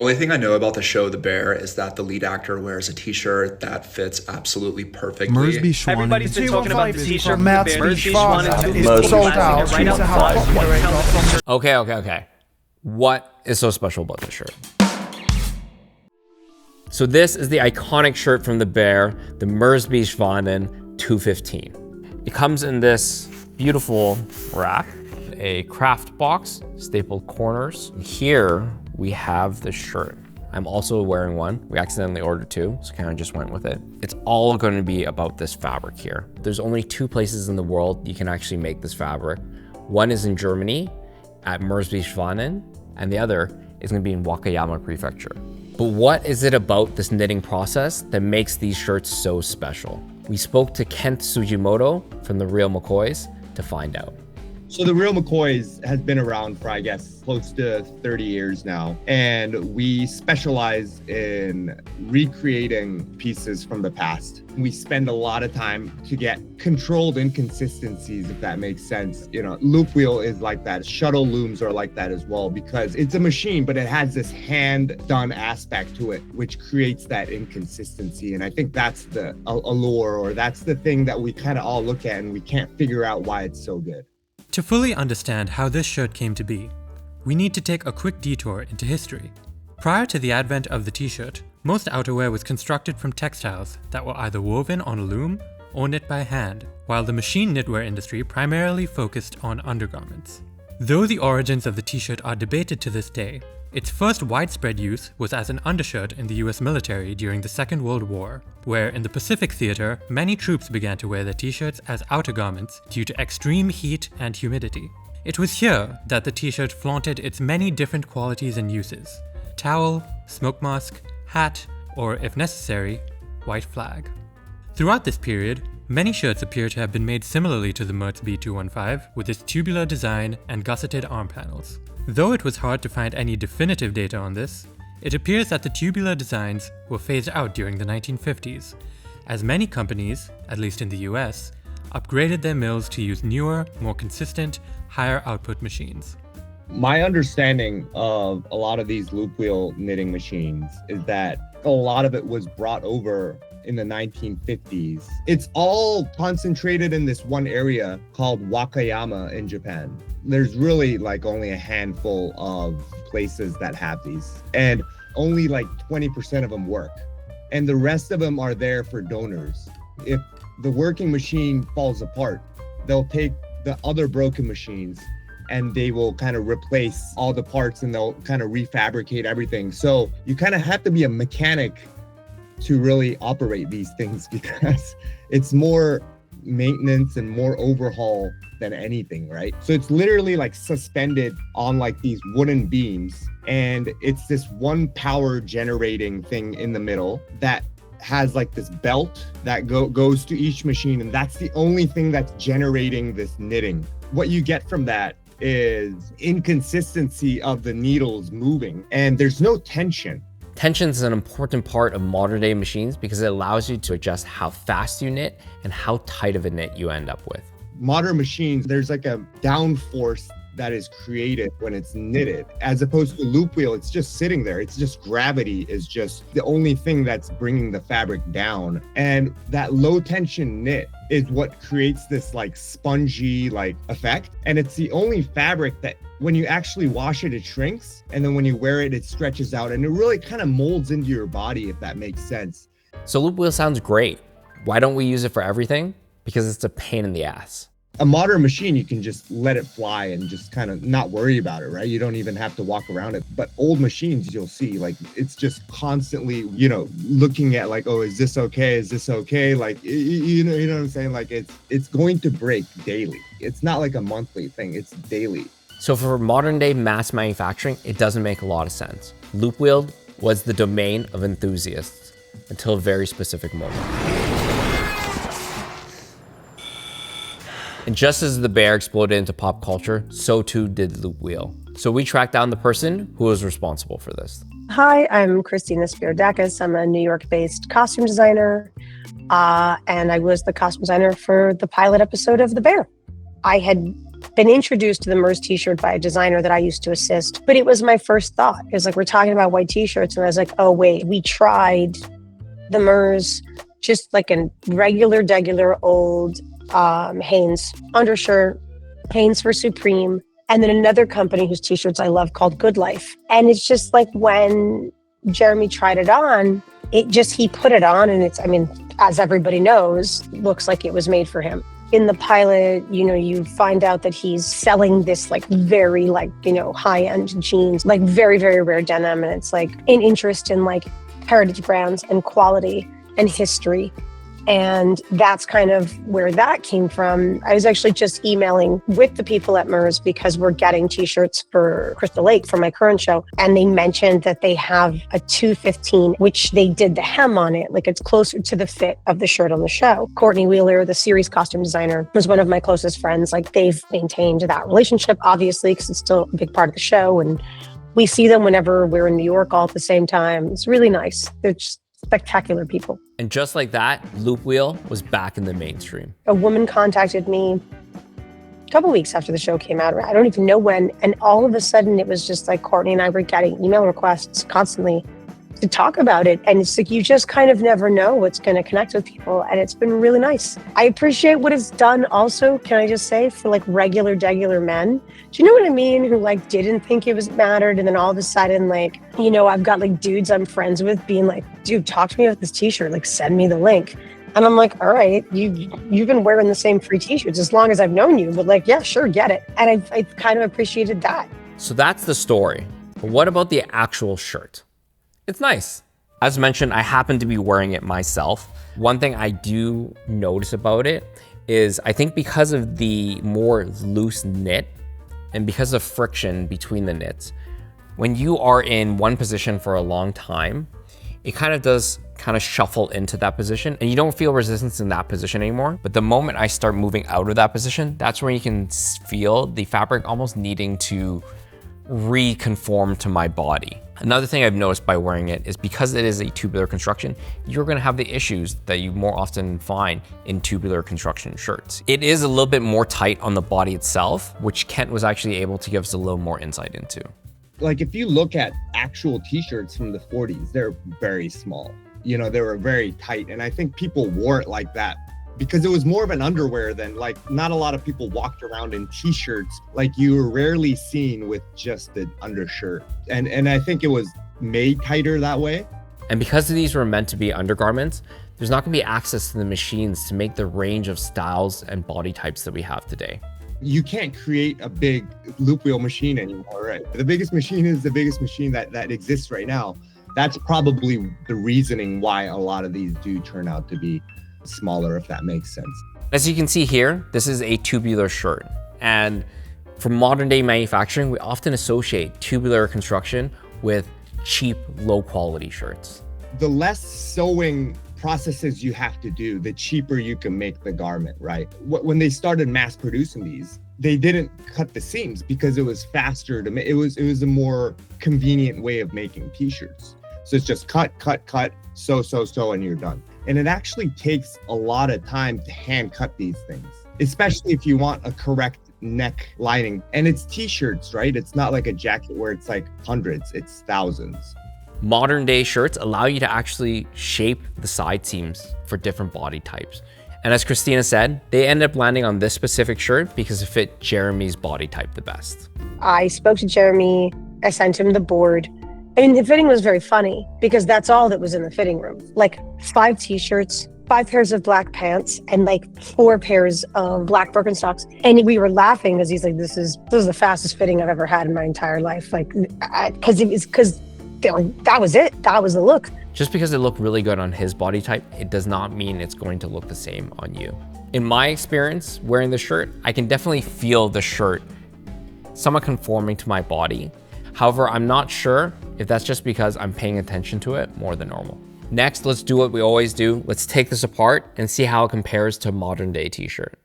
Only thing I know about the show The Bear is that the lead actor wears a t-shirt that fits absolutely perfectly. Everybody's been talking about the t-shirt from The Bear. Okay. What is so special about this shirt? So this is the iconic shirt from The Bear, the Mersby-Schwanen 215. It comes in this beautiful wrap, a craft box, stapled corners. Here we have the shirt. I'm also wearing one. We accidentally ordered two, so kind of just went with it. It's all going to be about this fabric here. There's only two places in the world you can actually make this fabric. One is in Germany at Mersby-Schwanen, and the other is going to be in Wakayama Prefecture. But what is it about this knitting process that makes these shirts so special? We spoke to Kent Tsujimoto from the Real McCoys to find out. So the Real McCoys has been around for, I guess, close to 30 years now. And we specialize in recreating pieces from the past. We spend a lot of time to get controlled inconsistencies, if that makes sense. You know, loop wheel is like that. Shuttle looms are like that as well, because it's a machine, but it has this hand-done aspect to it, which creates that inconsistency. And I think that's the allure, or that's the thing that we kind of all look at and we can't figure out why it's so good. To fully understand how this shirt came to be, we need to take a quick detour into history. Prior to the advent of the t-shirt, most outerwear was constructed from textiles that were either woven on a loom or knit by hand, while the machine knitwear industry primarily focused on undergarments. Though the origins of the t-shirt are debated to this day, its first widespread use was as an undershirt in the US military during the Second World War, where in the Pacific Theater, many troops began to wear their t-shirts as outer garments due to extreme heat and humidity. It was here that the t-shirt flaunted its many different qualities and uses: towel, smoke mask, hat, or if necessary, white flag. Throughout this period, many shirts appear to have been made similarly to the Merz B215 with its tubular design and gusseted arm panels. Though it was hard to find any definitive data on this, it appears that the tubular designs were phased out during the 1950s, as many companies, at least in the US, upgraded their mills to use newer, more consistent, higher output machines. My understanding of a lot of these loop wheel knitting machines is that a lot of it was brought over in the 1950s. It's all concentrated in this one area called Wakayama in Japan. There's really like only a handful of places that have these, and only like 20% of them work. And the rest of them are there for donors. If the working machine falls apart, they'll take the other broken machines and they will kind of replace all the parts and they'll kind of refabricate everything. So you kind of have to be a mechanic to really operate these things, because it's more maintenance and more overhaul than anything, right? So it's literally like suspended on like these wooden beams, and it's this one power generating thing in the middle that has like this belt that goes to each machine, and that's the only thing that's generating this knitting. What you get from that is inconsistency of the needles moving, and there's no tension. Tension is an important part of modern day machines because it allows you to adjust how fast you knit and how tight of a knit you end up with. Modern machines, there's like a downforce that is created when it's knitted, as opposed to loop wheel. It's just sitting there. It's just gravity is just the only thing that's bringing the fabric down. And that low tension knit is what creates this like spongy like effect. And it's the only fabric that when you actually wash it, it shrinks. And then when you wear it, it stretches out, and it really kind of molds into your body, if that makes sense. So loop wheel sounds great. Why don't we use it for everything? Because it's a pain in the ass. A modern machine, you can just let it fly and just kind of not worry about it, right? You don't even have to walk around it. But old machines, you'll see, like, it's just constantly, you know, looking at like, oh, is this okay? Is this okay? Like, you know what I'm saying? Like, it's going to break daily. It's not like a monthly thing, it's daily. So for modern day mass manufacturing, it doesn't make a lot of sense. Loop wheel was the domain of enthusiasts until a very specific moment. And just as the bear exploded into pop culture, so too did loop wheel. So we tracked down the person who was responsible for this. Hi, I'm Cristina Spiridakis. I'm a New York-based costume designer, and I was the costume designer for the pilot episode of The Bear. I had been introduced to the MERS t-shirt by a designer that I used to assist, but it was my first thought. It was like, we're talking about white t-shirts, and I was like, oh wait, we tried the MERS, just like a regular old Hanes undershirt, Hanes for Supreme, and then another company whose t-shirts I love called Good Life. And it's just like when Jeremy tried it on, he put it on, and as everybody knows, looks like it was made for him. In the pilot, you find out that he's selling this like very high-end jeans, like very, very rare denim. And it's like an interest in like heritage brands and quality and history. And that's kind of where that came from. I was actually just emailing with the people at MERS because we're getting t-shirts for Crystal Lake for my current show. And they mentioned that they have a 215, which they did the hem on it. Like it's closer to the fit of the shirt on the show. Courtney Wheeler, the series costume designer, was one of my closest friends. Like they've maintained that relationship, obviously, because it's still a big part of the show. And we see them whenever we're in New York all at the same time. It's really nice. They're just spectacular people. And just like that, Loopwheel was back in the mainstream. A woman contacted me a couple weeks after the show came out. I don't even know when. And all of a sudden, it was just like Courtney and I were getting email requests constantly to talk about it. And it's like, you just kind of never know what's going to connect with people. And it's been really nice. I appreciate what it's done also, can I just say, for like regular men. Do you know what I mean? Who like didn't think it was mattered. And then all of a sudden, like, I've got like dudes I'm friends with being like, dude, talk to me about this t-shirt, like send me the link. And I'm like, all right, you've been wearing the same 3 t-shirts as long as I've known you, but like, yeah, sure, get it. And I kind of appreciated that. So that's the story. But what about the actual shirt? It's nice. As mentioned, I happen to be wearing it myself. One thing I do notice about it is I think because of the more loose knit and because of friction between the knits, when you are in one position for a long time, it kind of does shuffle into that position and you don't feel resistance in that position anymore. But the moment I start moving out of that position, that's when you can feel the fabric almost needing to reconform to my body. Another thing I've noticed by wearing it is because it is a tubular construction, you're gonna have the issues that you more often find in tubular construction shirts. It is a little bit more tight on the body itself, which Kent was actually able to give us a little more insight into. Like if you look at actual t-shirts from the 40s, they're very small. They were very tight. And I think people wore it like that because it was more of an underwear than like, not a lot of people walked around in t-shirts. Like you were rarely seen with just the undershirt. And I think it was made tighter that way. And because these were meant to be undergarments, there's not gonna be access to the machines to make the range of styles and body types that we have today. You can't create a big loop wheel machine anymore, right? The biggest machine is the biggest machine that exists right now. That's probably the reasoning why a lot of these do turn out to be smaller, if that makes sense. As you can see here, this is a tubular shirt. And for modern day manufacturing, we often associate tubular construction with cheap, low quality shirts. The less sewing processes you have to do, the cheaper you can make the garment, right? When they started mass producing these, they didn't cut the seams because it was faster to make. It was a more convenient way of making t-shirts. So it's just cut, sew, and you're done. And it actually takes a lot of time to hand cut these things, especially if you want a correct neck lining. And it's t-shirts, right? It's not like a jacket where it's like hundreds, it's thousands. Modern day shirts allow you to actually shape the side seams for different body types. And as Cristina said, they ended up landing on this specific shirt because it fit Jeremy's body type the best. I spoke to Jeremy, I sent him the board. The fitting was very funny because that's all that was in the fitting room. Like 5 t-shirts, 5 pairs of black pants, and like 4 pairs of black Birkenstocks. And we were laughing because he's like, this is the fastest fitting I've ever had in my entire life. Like, because that was it. That was the look. Just because it looked really good on his body type, it does not mean it's going to look the same on you. In my experience wearing the shirt, I can definitely feel the shirt somewhat conforming to my body. However, I'm not sure if that's just because I'm paying attention to it more than normal. Next, let's do what we always do. Let's take this apart and see how it compares to a modern day t-shirt.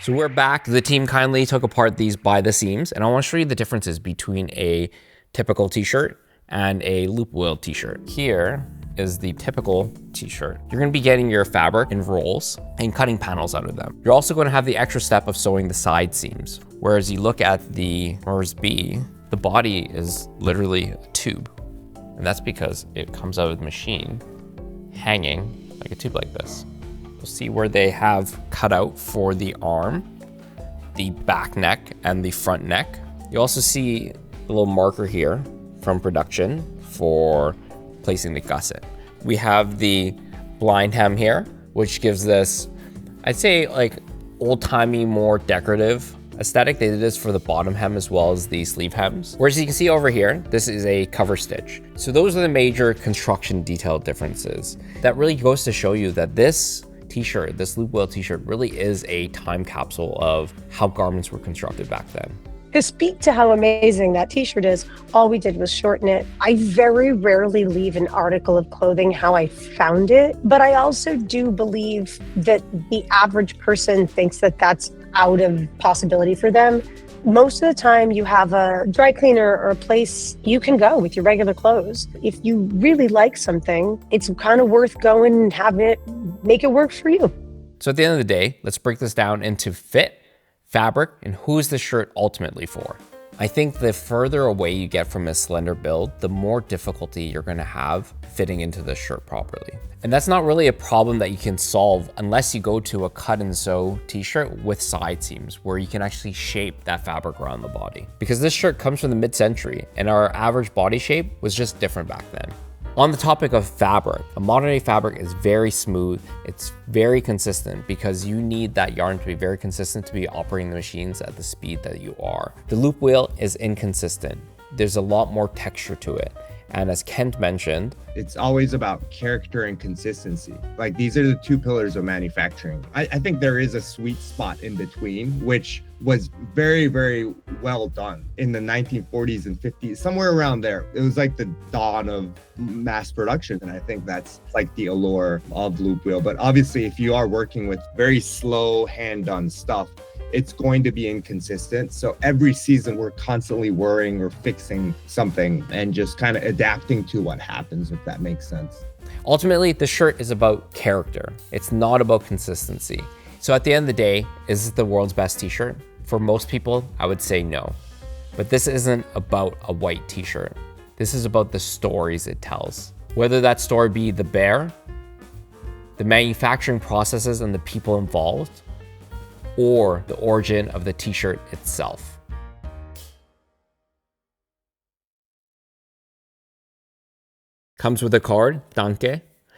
So we're back. The team kindly took apart these by the seams, and I want to show you the differences between a typical t-shirt and a loop wheel t-shirt. Here is the typical t-shirt. You're going to be getting your fabric in rolls and cutting panels out of them. You're also going to have the extra step of sewing the side seams. Whereas you look at the MERS B, the body is literally a tube. And that's because it comes out of the machine hanging like a tube like this. You'll see where they have cut out for the arm, the back neck, and the front neck. You also see a little marker here from production for placing the gusset. We have the blind hem here, which gives this, I'd say, like old-timey, more decorative aesthetic. They did this for the bottom hem as well as the sleeve hems. Whereas you can see over here, this is a cover stitch. So those are the major construction detail differences. That really goes to show you that this t-shirt, this loop wheel t-shirt, really is a time capsule of how garments were constructed back then. To speak to how amazing that t-shirt is, all we did was shorten it. I very rarely leave an article of clothing how I found it, but I also do believe that the average person thinks that that's out of possibility for them. Most of the time you have a dry cleaner or a place you can go with your regular clothes. If you really like something, it's kind of worth going and having it, make it work for you. So at the end of the day, let's break this down into fit, fabric, and who's the shirt ultimately for. I think the further away you get from a slender build, the more difficulty you're gonna have fitting into the shirt properly. And that's not really a problem that you can solve unless you go to a cut and sew t-shirt with side seams where you can actually shape that fabric around the body. Because this shirt comes from the mid-century and our average body shape was just different back then. On the topic of fabric, a modern day fabric is very smooth. It's very consistent because you need that yarn to be very consistent to be operating the machines at the speed that you are. The loop wheel is inconsistent. There's a lot more texture to it. And as Kent mentioned, it's always about character and consistency. Like these are the two pillars of manufacturing. I think there is a sweet spot in between, which was very, very well done in the 1940s and 50s, somewhere around there. It was like the dawn of mass production. And I think that's like the allure of loop wheel. But obviously, if you are working with very slow hand done stuff, it's going to be inconsistent. So every season we're constantly worrying or fixing something and just kind of adapting to what happens, if that makes sense. Ultimately, the shirt is about character. It's not about consistency. So at the end of the day, is it the world's best t-shirt? For most people, I would say no. But this isn't about a white t-shirt. This is about the stories it tells. Whether that story be the bear, the manufacturing processes and the people involved, or the origin of the t-shirt itself. Comes with a card, danke.